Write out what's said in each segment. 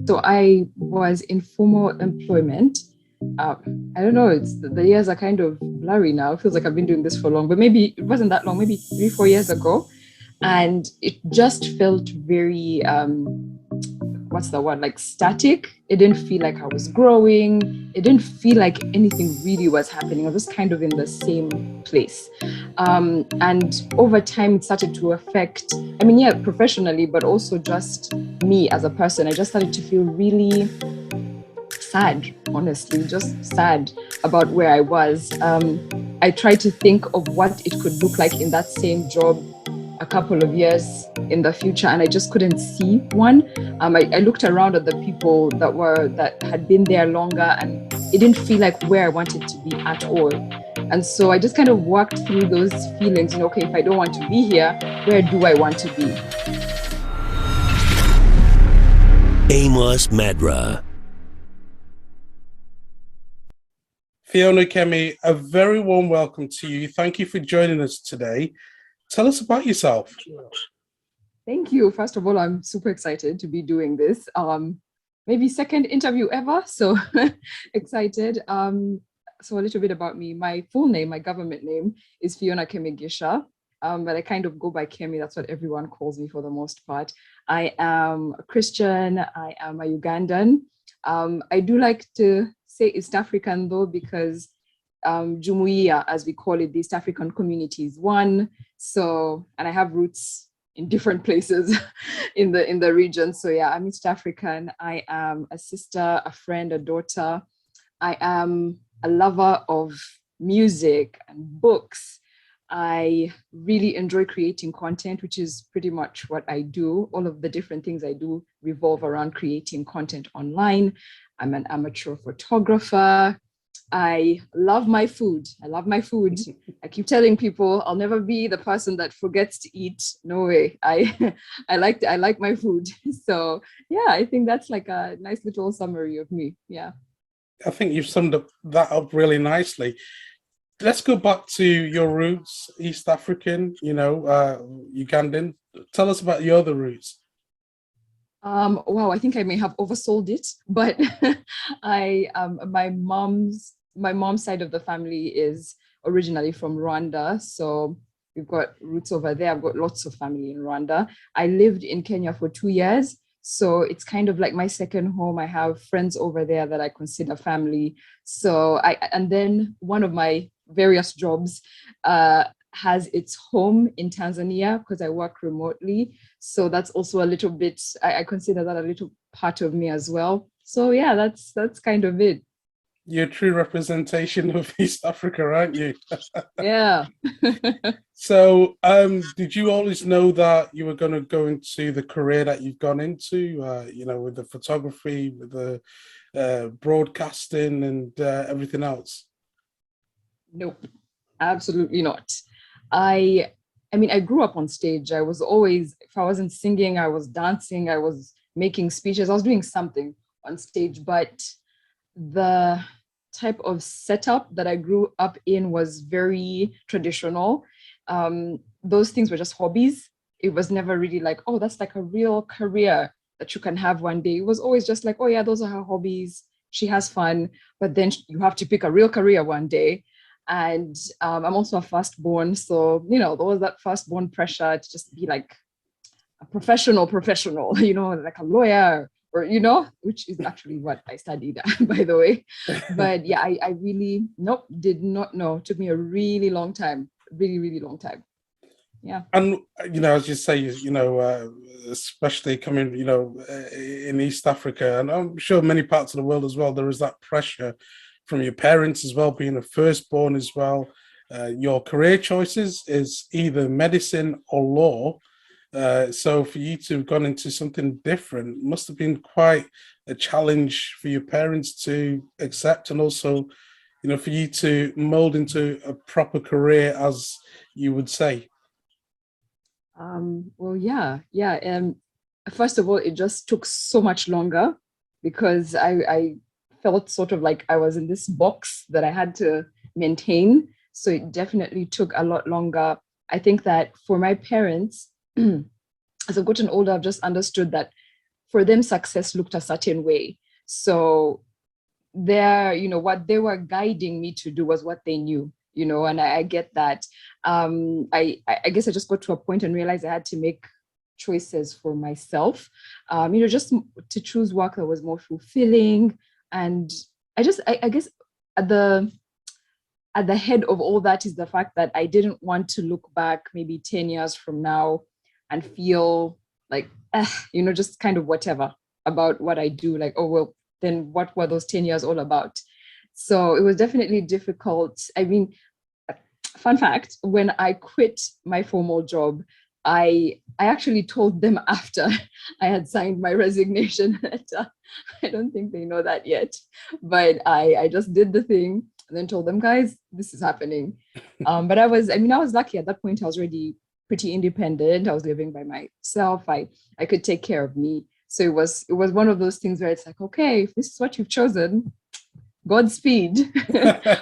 So I was in formal employment. I don't know, the years are kind of blurry now. It feels like I've been doing this for long, but maybe it wasn't that long, maybe 3, 4 years ago. And it just felt very, what's the word, like static. It didn't feel like I was growing. It didn't feel like anything really was happening. I was just kind of in the same place. And over time, it started to affect, I mean, yeah, professionally, but also just me as a person. I just started to feel really sad, honestly, just sad about where I was. I tried to think of what it could look like in that same job a couple of years in the future, and I just couldn't see one. I looked around at the people that had been there longer, and it didn't feel like where I wanted to be at all. And so I just kind of worked through those feelings. Okay, if I don't want to be here, where do I want to be? Amos, Madra. Fiona Kemi, a very warm welcome to you. Thank you for joining us today. Tell us about yourself. Thank you. First of all, I'm super excited to be doing this. Maybe second interview ever, so excited. So a little bit about me. My full name, my government name is Fiona Kemigisha, but I kind of go by Kemi. That's what everyone calls me for the most part. I am a Christian. I am a Ugandan. I do like to say East African though, because Jumuiya, as we call it, the East African community is one. So, and I have roots in different places in the region. So yeah, I'm East African. I am a sister, a friend, a daughter. I am a lover of music and books. I really enjoy creating content, which is pretty much what I do. All of the different things I do revolve around creating content online. I'm an amateur photographer. I love my food. I love my food. I keep telling people I'll never be the person that forgets to eat. No way. I like my food. So yeah, I think that's like a nice little summary of me. Yeah. I think you've summed that up really nicely. Let's go back to your roots, East African, Ugandan. Tell us about your other roots. Wow, I think I may have oversold it, but my mom's side of the family is originally from Rwanda, so we've got roots over there. I've got lots of family in Rwanda. I lived in Kenya for 2 years, so it's kind of like my second home. I have friends over there that I consider family. So and then one of my various jobs has its home in Tanzania because I work remotely. So that's also a little bit, I consider that a little part of me as well. So yeah, that's kind of it. You're a true representation of East Africa, aren't you? Yeah. So did you always know that you were going to go into the career that you've gone into, with the photography, with the broadcasting and everything else? Nope, absolutely not. I mean, I grew up on stage. I was always, if I wasn't singing, I was dancing, I was making speeches, I was doing something on stage, but the type of setup that I grew up in was very traditional. Those things were just hobbies. It was never really like, oh, that's like a real career that you can have one day. It was always just like, oh yeah, those are her hobbies. She has fun, but then you have to pick a real career one day. And I'm also a firstborn, so there was that firstborn pressure to just be like a professional, like a lawyer, or which is actually what I studied, by the way. But yeah, I really did not know. It took me a really long time, really, really long time. Yeah. And as you say, especially coming, in East Africa, and I'm sure many parts of the world as well, there is that pressure from your parents as well, being a firstborn as well. Your career choices is either medicine or law. So for you to have gone into something different must have been quite a challenge for your parents to accept, and also, for you to mold into a proper career, as you would say. Well, yeah. First of all, it just took so much longer because I felt sort of like I was in this box that I had to maintain. So it definitely took a lot longer. I think that for my parents, as I've gotten older, I've just understood that for them, success looked a certain way. So what they were guiding me to do was what they knew, and I get that. I guess I just got to a point and realized I had to make choices for myself, just to choose work that was more fulfilling. And I guess at the head of all that is the fact that I didn't want to look back maybe 10 years from now and feel like, just kind of whatever about what I do. Like, oh, well, then what were those 10 years all about? So it was definitely difficult. I mean, fun fact, when I quit my formal job, I actually told them after I had signed my resignation letter. I don't think they know that yet, but I just did the thing and then told them, guys, this is happening. But I was lucky at that point. I was already pretty independent. I was living by myself. I could take care of me. So it was one of those things where it's like, okay, if this is what you've chosen, Godspeed.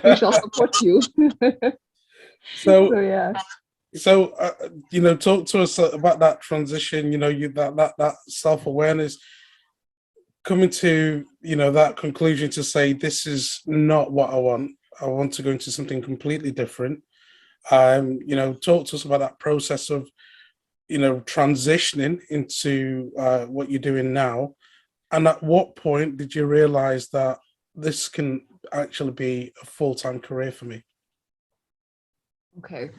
We shall support you. So yeah. So talk to us about that transition. That self-awareness, coming to that conclusion to say, this is not what I want. I want to go into something completely different. Talk to us about that process of transitioning into what you're doing now, and at what point did you realize that this can actually be a full-time career for me? Okay.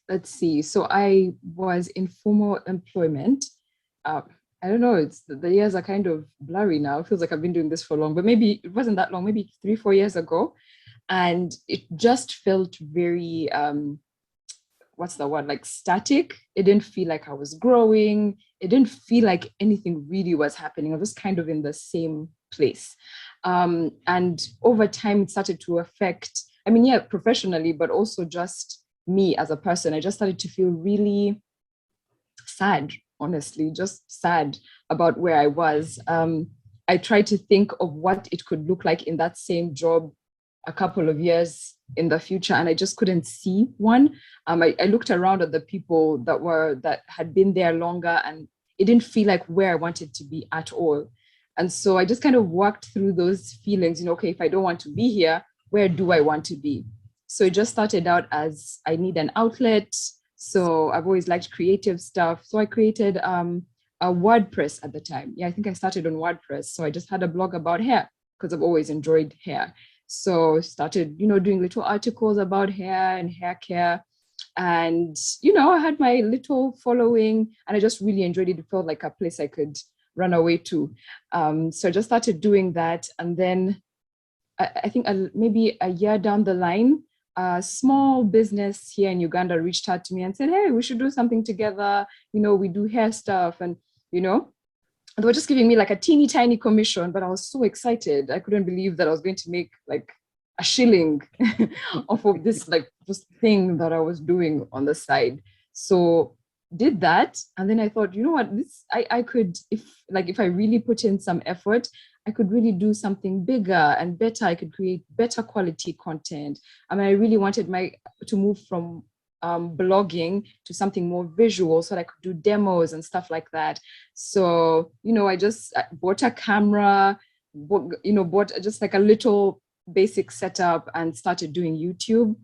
Let's see. So I was in formal employment. I don't know, the years are kind of blurry now. It feels like I've been doing this for long, but maybe it wasn't that long, maybe 3-4 years ago. And it just felt very, what's the word, like static. It didn't feel like I was growing. It didn't feel like anything really was happening. I was kind of in the same place. And over time, it started to affect, professionally, but also just me as a person. I just started to feel really sad, honestly, just sad about where I was. I tried to think of what it could look like in that same job a couple of years in the future, and I just couldn't see one. I looked around at the people that had been there longer, and it didn't feel like where I wanted to be at all. And so I just kind of worked through those feelings, okay, if I don't want to be here, where do I want to be? So it just started out as I need an outlet. So I've always liked creative stuff. So I created a WordPress at the time. Yeah, I think I started on WordPress. So I just had a blog about hair because I've always enjoyed hair. So started, doing little articles about hair and hair care. And, I had my little following and I just really enjoyed it. It felt like a place I could run away to. So I just started doing that. And then I think maybe a year down the line, a small business here in Uganda reached out to me and said, hey, we should do something together. We do hair stuff. And, they were just giving me like a teeny tiny commission, but I was so excited. I couldn't believe that I was going to make like a shilling off of this thing that I was doing on the side. So did that. And then I thought, you know what, I could, if I really put in some effort, I could really do something bigger and better. I could create better quality content. I really wanted to move from blogging to something more visual so that I could do demos and stuff like that. So, I just bought a camera, bought just like a little basic setup and started doing YouTube.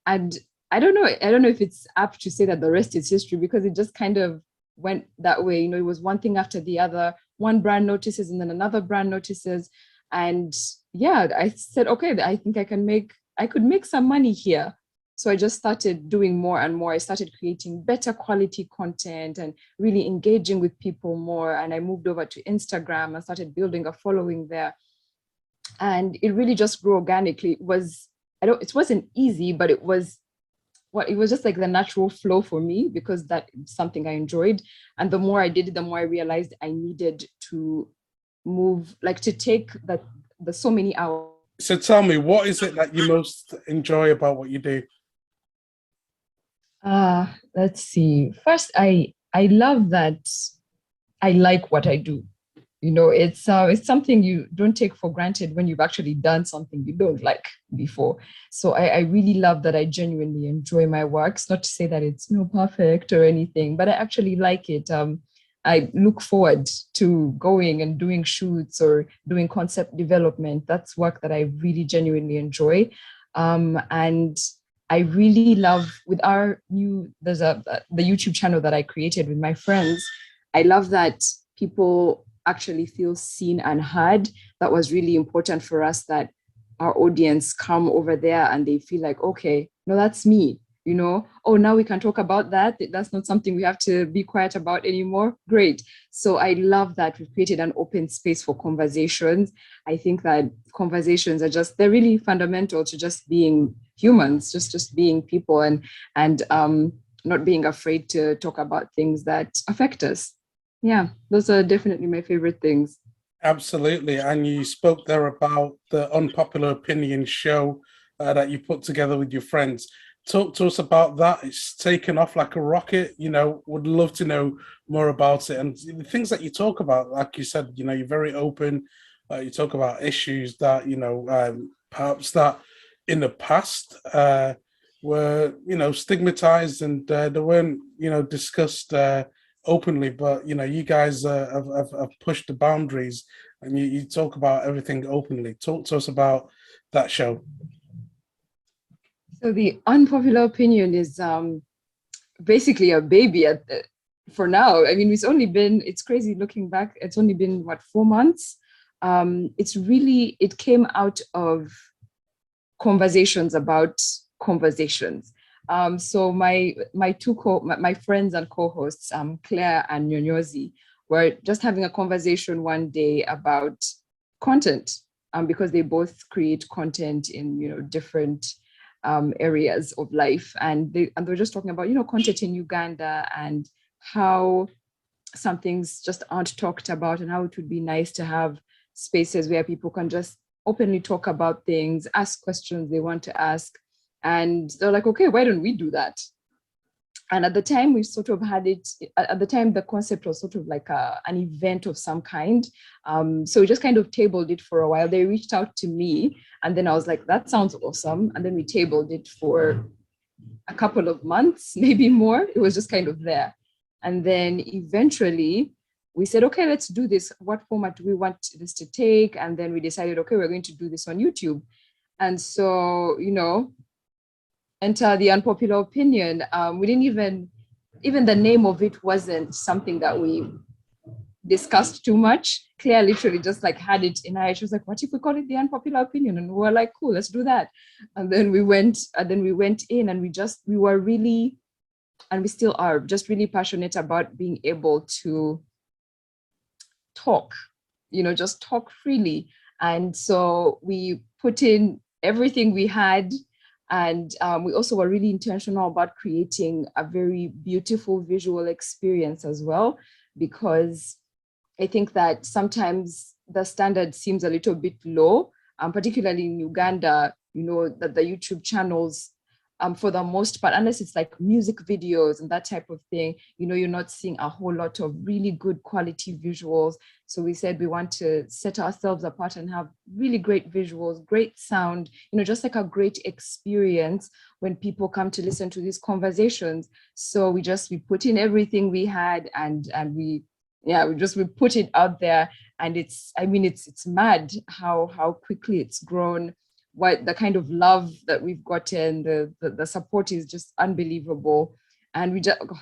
And I don't know if it's apt to say that the rest is history, because it just kind of went that way. It was one thing after the other. One brand notices and then another brand notices. And yeah, I said, okay, I think I could make some money here. So I just started doing more and more. I started creating better quality content and really engaging with people more. And I moved over to Instagram and started building a following there. And it really just grew organically. It wasn't easy, but it was just like the natural flow for me, because that's something I enjoyed. And the more I did it, the more I realized I needed to move, to take the so many hours. So tell me, what is it that you most enjoy about what you do? Let's see. First, I love that I like what I do. It's something you don't take for granted when you've actually done something you don't like before. So I really love that I genuinely enjoy my work. It's not to say that it's perfect or anything, but I actually like it. I look forward to going and doing shoots or doing concept development. That's work that I really genuinely enjoy. And I really love with there's the YouTube channel that I created with my friends. I love that people actually feel seen and heard. That was really important for us, that our audience come over there and they feel like, okay, no, that's me. Oh, now we can talk about that. That's not something we have to be quiet about anymore. Great. So I love that we've created an open space for conversations. I think that conversations they're really fundamental to just being humans, just being people, and not being afraid to talk about things that affect us. Yeah, those are definitely my favorite things. Absolutely. And you spoke there about the unpopular opinion show that you put together with your friends. Talk to us about that. It's taken off like a rocket. Would love to know more about it. And the things that you talk about, like you said, you're very open. You talk about issues that, perhaps that in the past were, stigmatized, and they weren't, discussed openly. But, you guys have pushed the boundaries, and you talk about everything openly. Talk to us about that show. So the unpopular opinion is basically a baby for now. I mean, it's crazy looking back. It's only been, 4 months? It came out of conversations about conversations. So my friends and co-hosts, Claire and Nyonyozi, were just having a conversation one day about content, because they both create content in, different areas of life, and they were just talking about content in Uganda and how some things just aren't talked about, and how it would be nice to have spaces where people can just openly talk about things, ask questions they want to ask. And they're like, okay, why don't we do that? And at the time, we sort of had it, at the time, the concept was sort of like an event of some kind. So we just kind of tabled it for a while. They reached out to me, and then I was like, that sounds awesome. And then we tabled it for a couple of months, maybe more. It was just kind of there. And then eventually we said, okay, let's do this. What format do we want this to take? And then we decided, okay, we're going to do this on YouTube. And so, enter the unpopular opinion. We didn't even the name of it wasn't something that we discussed too much. Claire literally just like had it in her head. She was like, what if we call it the unpopular opinion? And we were like, cool, let's do that. And then we went in, and we were really, and we still are, just really passionate about being able to talk, just talk freely. And so we put in everything we had. And we also were really intentional about creating a very beautiful visual experience as well, because I think that sometimes the standard seems a little bit low, particularly in Uganda, that the YouTube channels, for the most part, unless it's like music videos and that type of thing, you're not seeing a whole lot of really good quality visuals. So we said we want to set ourselves apart and have really great visuals, great sound, just like a great experience when people come to listen to these conversations. So we put in everything we had, and we put it out there. And it's mad how quickly it's grown, what the kind of love that we've gotten, the support is just unbelievable. And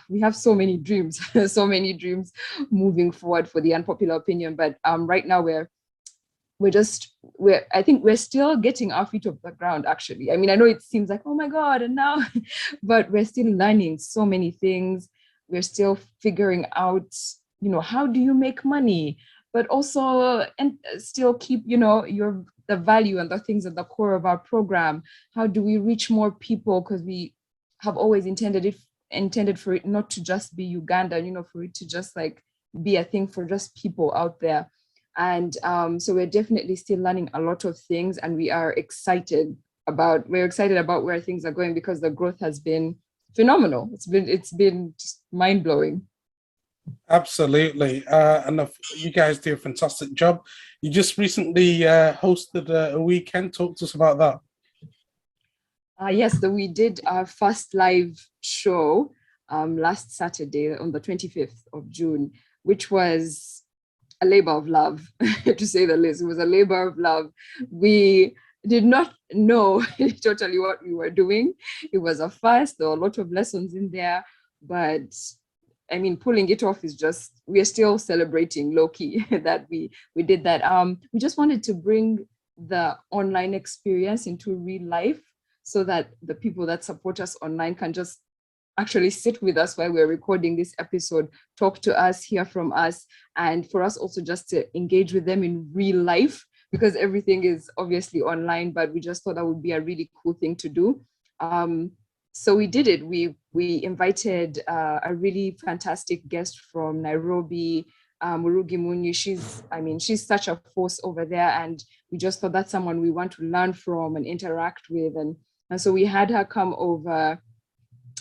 we have so many dreams, so many dreams moving forward for the unpopular opinion. But right now I think we're still getting our feet off the ground, actually. I mean, I know it seems like, oh my God, and now, but we're still learning so many things. We're still figuring out, how do you make money, but also, and still keep, the value and the things at the core of our program. How do we reach more people? Because we have always intended for it not to just be Uganda, for it to just like be a thing for just people out there. And so we're definitely still learning a lot of things, and we're excited about where things are going, because the growth has been phenomenal. It's been just mind-blowing. Absolutely. And you guys do a fantastic job. You just recently hosted a weekend. Talk to us about that. Yes, we did our first live show last Saturday on the 25th of June. which was a labor of love, to say the least. It was a labor of love. We did not know totally what we were doing. It was a first. There were a lot of lessons in there, but I mean, pulling it off is just, we are still celebrating low-key that we did that. We just wanted to bring the online experience into real life so that the people that support us online can just actually sit with us while we're recording this episode, talk to us, hear from us, and for us also just to engage with them in real life, because everything is obviously online, but we just thought that would be a really cool thing to do. So we did it. We invited a really fantastic guest from Nairobi, Murugi Munyi. She's such a force over there, and we just thought that's someone we want to learn from and interact with. And so we had her come over,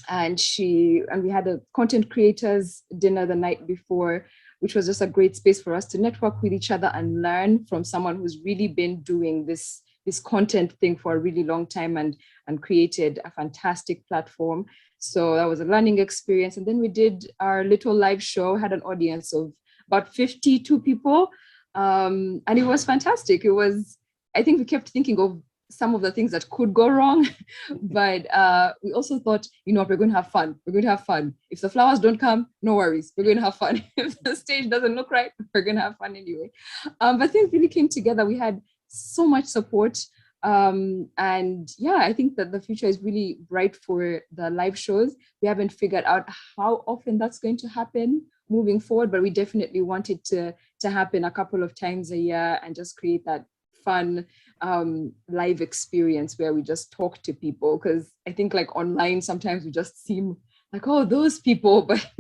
and we had a content creators dinner the night before, which was just a great space for us to network with each other and learn from someone who's really been doing this content thing for a really long time and created a fantastic platform. So that was a learning experience. And then we did our little live show, had an audience of about 52 people. And it was fantastic. I think we kept thinking of some of the things that could go wrong, but we also thought, we're going to have fun. We're going to have fun. If the flowers don't come, no worries. We're going to have fun. If the stage doesn't look right, we're going to have fun anyway. But things really came together. We had so much support. And yeah, I think that the future is really bright for the live shows. We haven't figured out how often that's going to happen moving forward, but we definitely want it to happen a couple of times a year and just create that fun live experience where we just talk to people, because I think like online sometimes we just seem like, oh, those people, but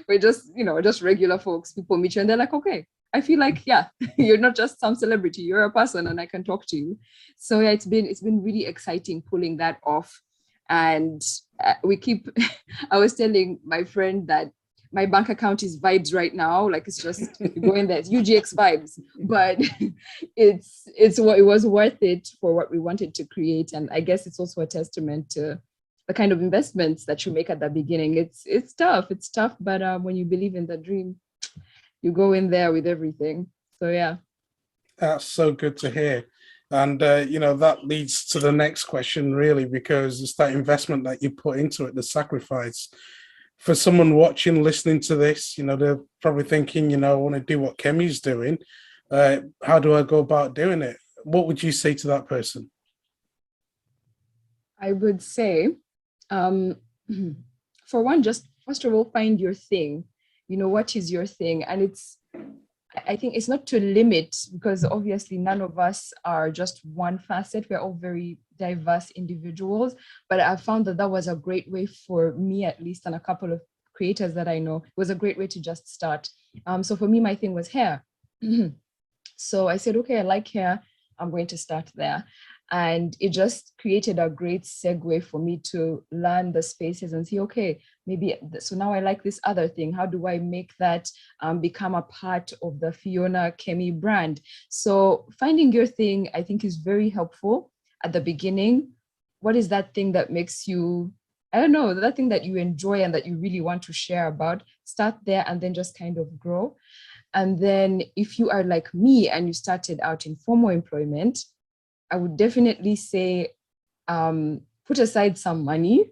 we're just just regular folks. People meet you and they're like, okay, I feel like, yeah, you're not just some celebrity, you're a person and I can talk to you. So yeah, it's been really exciting pulling that off. And I was telling my friend that my bank account is vibes right now. Like it's just, you go in there, it's UGX vibes, but it was worth it for what we wanted to create. And I guess it's also a testament to the kind of investments that you make at the beginning. It's tough, but when you believe in the dream, you go in there with everything. So yeah. That's so good to hear. And, that leads to the next question, really, because it's that investment that you put into it, the sacrifice. For someone watching, listening to this, they're probably thinking, I want to do what Kemi's doing. How do I go about doing it? What would you say to that person? I would say, for one, just first of all, find your thing. What is your thing? And I think it's not to limit, because obviously none of us are just one facet. We're all very diverse individuals, but I found that was a great way for me, at least, and a couple of creators that I know, it was a great way to just start. So for me, my thing was hair. So I said, okay, I like hair, I'm going to start there. And it just created a great segue for me to learn the spaces and see, okay, maybe, so now I like this other thing. How do I make that become a part of the Fiona Kemi brand? So finding your thing, I think, is very helpful at the beginning. What is that thing that makes you, I don't know, that thing that you enjoy and that you really want to share about? Start there and then just kind of grow. And then if you are like me and you started out in formal employment, I would definitely say put aside some money,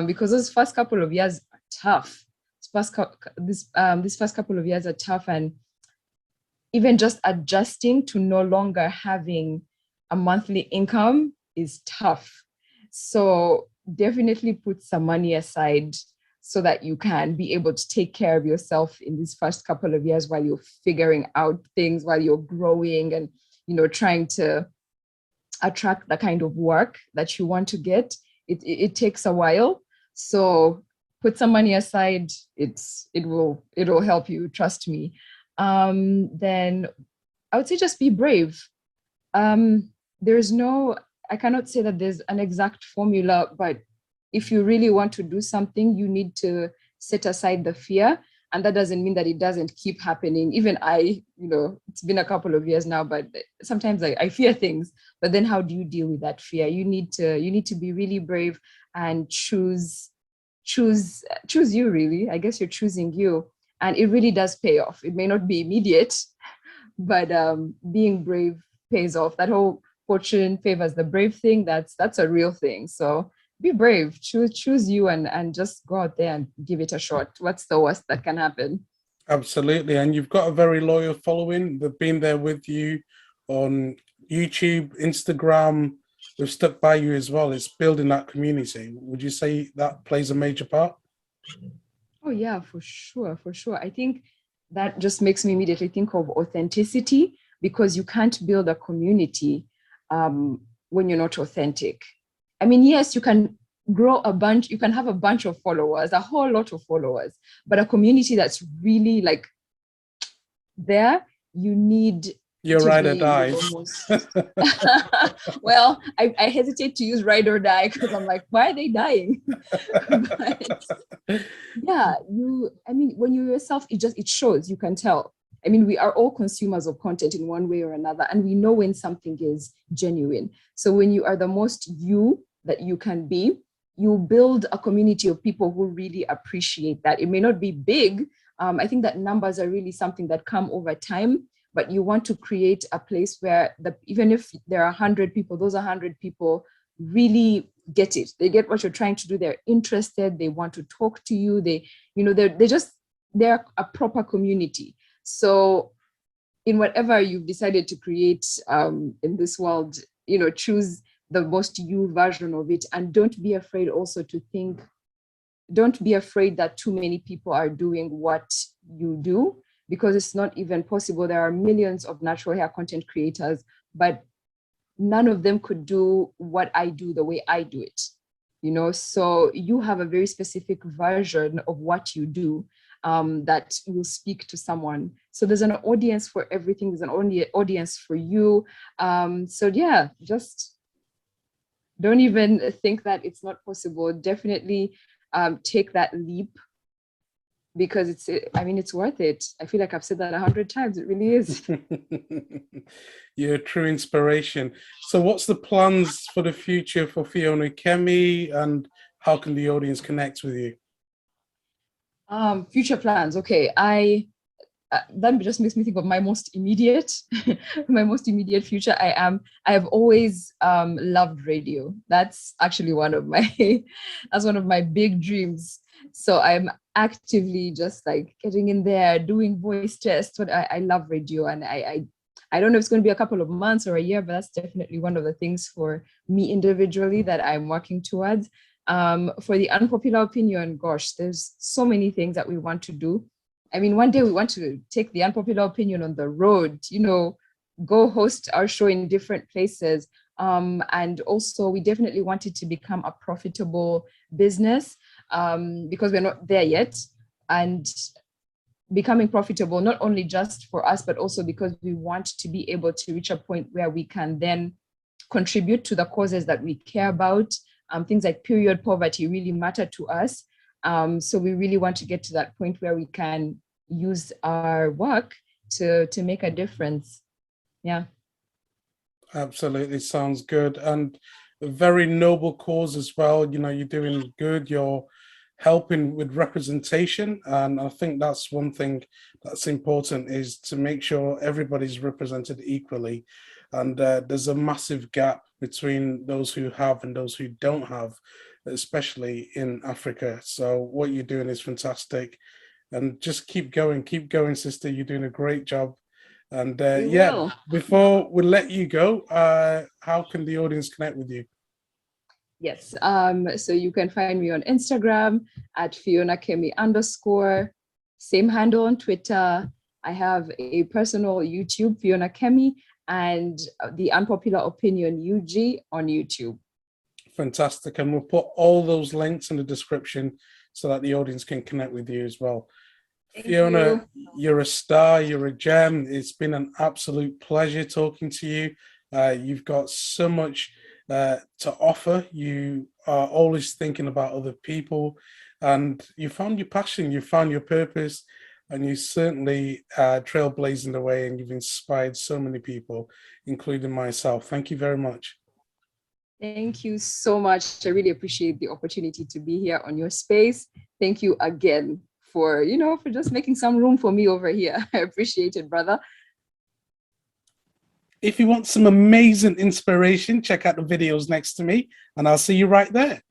because those first couple of years are tough. This first couple of years are tough, and even just adjusting to no longer having a monthly income is tough. So definitely put some money aside so that you can be able to take care of yourself in these first couple of years while you're figuring out things, while you're growing and trying to attract the kind of work that you want to get. It takes a while, so put some money aside. It'll help you, trust me. Then I would say just be brave. I cannot say that there's an exact formula, but if you really want to do something, you need to set aside the fear. And that doesn't mean that it doesn't keep happening. Even it's been a couple of years now, but sometimes I fear things. But then how do you deal with that fear? You need to be really brave and choose you, really. I guess you're choosing you. And it really does pay off. It may not be immediate, but being brave pays off. That whole fortune favors the brave thing, that's a real thing. So be brave, choose you, and just go out there and give it a shot. What's the worst that can happen? Absolutely. And you've got a very loyal following. They've been there with you on YouTube, Instagram. They've stuck by you as well. It's building that community. Would you say that plays a major part? Oh yeah, for sure, for sure. I think that just makes me immediately think of authenticity, because you can't build a community when you're not authentic. I mean, yes, you can grow a bunch, you can have a bunch of followers, a whole lot of followers, but a community that's really like there, you need You're to ride or be die. almost well, I hesitate to use ride or die, because I'm like, why are they dying? But yeah, I mean, when you yourself, it shows, you can tell. I mean, we are all consumers of content in one way or another, and we know when something is genuine. So when you are the most you that you can be, you build a community of people who really appreciate that. It may not be big. I think that numbers are really something that come over time, but you want to create a place where even if there are 100 people, those 100 people really get it. They get what you're trying to do. They're interested. They want to talk to you. They're a proper community. So in whatever you've decided to create in this world, choose the most you version of it, and don't be afraid also to think, don't be afraid that too many people are doing what you do, because it's not even possible. There are millions of natural hair content creators, but none of them could do what I do the way I do it. So you have a very specific version of what you do that will speak to someone. So there's an audience for everything. There's an audience for you. So yeah, just don't even think that it's not possible. Definitely take that leap, because it's worth it. I feel like I've said that 100 times. It really is. You're a true inspiration. So what's the plans for the future for Fiona Kemi, and how can the audience connect with you? Future plans. Okay. That just makes me think of my most immediate future. I have always loved radio. That's actually one of my big dreams. So I'm actively just like getting in there, doing voice tests. But I love radio, and I don't know if it's going to be a couple of months or a year, but that's definitely one of the things for me individually that I'm working towards. For the unpopular opinion, gosh, there's so many things that we want to do. I mean, one day we want to take the unpopular opinion on the road, go host our show in different places. And also we definitely want it to become a profitable business, because we're not there yet. And becoming profitable, not only just for us, but also because we want to be able to reach a point where we can then contribute to the causes that we care about. Things like period poverty really matter to us. So we really want to get to that point where we can use our work to make a difference. Yeah. Absolutely, sounds good, and a very noble cause as well. You're doing good. You're helping with representation, and I think that's one thing that's important, is to make sure everybody's represented equally. And there's a massive gap between those who have and those who don't have, especially in Africa. So what you're doing is fantastic, and just keep going, sister. You're doing a great job. And before we let you go, how can the audience connect with you? Yes. So you can find me on Instagram at Fiona Kemi _. Same handle on Twitter. I have a personal YouTube, Fiona Kemi, and the Unpopular Opinion UG on YouTube. Fantastic. And we'll put all those links in the description so that the audience can connect with you as well. Thank Fiona, you. You're a star, you're a gem. It's been an absolute pleasure talking to you. You've got so much to offer. You are always thinking about other people, and you found your passion, you found your purpose, and you certainly trailblazing the way, and you've inspired so many people, including myself. Thank you very much. Thank you so much. I really appreciate the opportunity to be here on your space. Thank you again for, for just making some room for me over here. I appreciate it, brother. If you want some amazing inspiration, check out the videos next to me, and I'll see you right there.